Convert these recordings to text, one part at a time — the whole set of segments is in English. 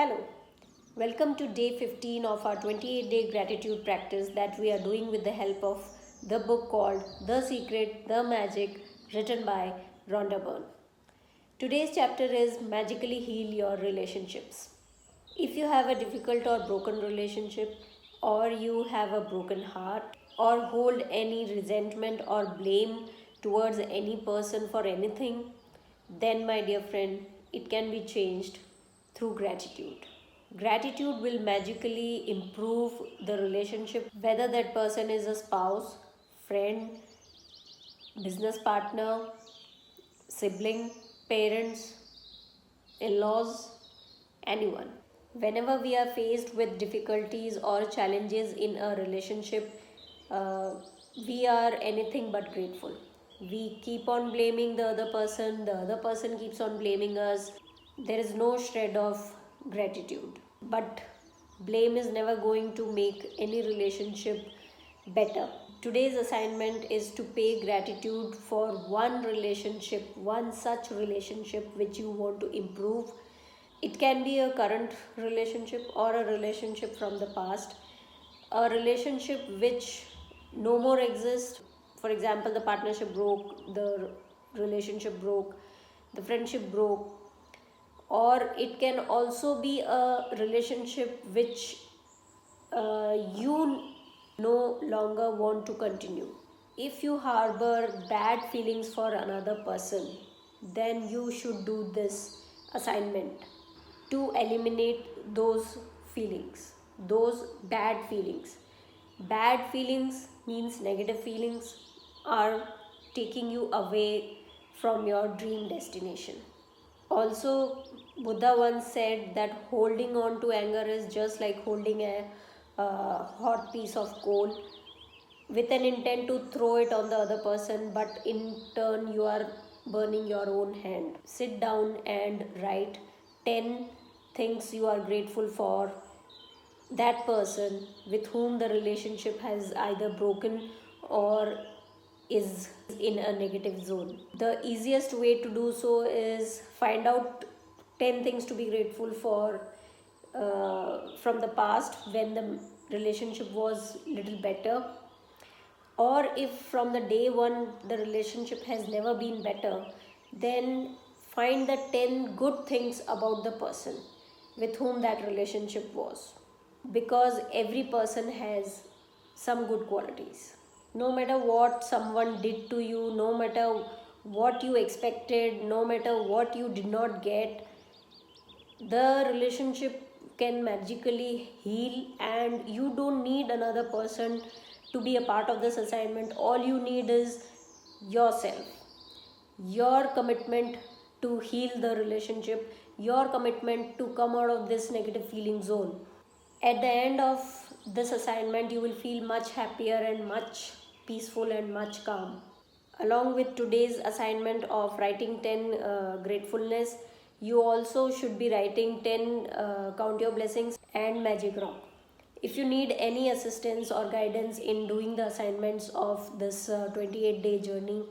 Hello, welcome to day 15 of our 28-day gratitude practice that we are doing with the help of the book called The Secret, The Magic, written by Rhonda Byrne. Today's chapter is Magically Heal Your Relationships. If you have a difficult or broken relationship, or you have a broken heart, or hold any resentment or blame towards any person for anything, then, my dear friend, it can be changed through gratitude. Gratitude will magically improve the relationship, whether that person is a spouse, friend, business partner, sibling, parents, in laws, anyone. Whenever we are faced with difficulties or challenges in a relationship, we are anything but grateful. We keep on blaming the other person keeps on blaming us. There is no shred of gratitude. But blame is never going to make any relationship better. Today's assignment is to pay gratitude for one relationship, one such relationship which you want to improve. It can be a current relationship or a relationship from the past, a relationship which no more exists. For example, the partnership broke, the relationship broke, the friendship broke, or it can also be a relationship which you no longer want to continue. If you harbor bad feelings for another person, then you should do this assignment to eliminate those feelings, those bad feelings. Bad feelings means negative feelings are taking you away from your dream destination. Also, Buddha once said that holding on to anger is just like holding a hot piece of coal with an intent to throw it on the other person, but in turn you are burning your own hand. Sit down and write 10 things you are grateful for that person with whom the relationship has either broken or is in a negative zone. The easiest way to do so is find out 10 things to be grateful for from the past when the relationship was little better, or if from the day one the relationship has never been better, then find the 10 good things about the person with whom that relationship was, because every person has some good qualities. No matter what someone did to you, no matter what you expected, no matter what you did not get, the relationship can magically heal, and you don't need another person to be a part of this assignment. All you need is yourself, your commitment to heal the relationship, your commitment to come out of this negative feeling zone. At the end of this assignment, you will feel much happier and much peaceful and much calm. Along with today's assignment of writing 10 gratefulness, you also should be writing 10 count your blessings and magic rock. If you need any assistance or guidance in doing the assignments of this 28-day journey,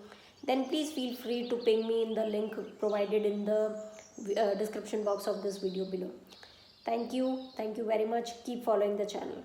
then please feel free to ping me in the link provided in the description box of this video below. Thank you very much. Keep following the channel.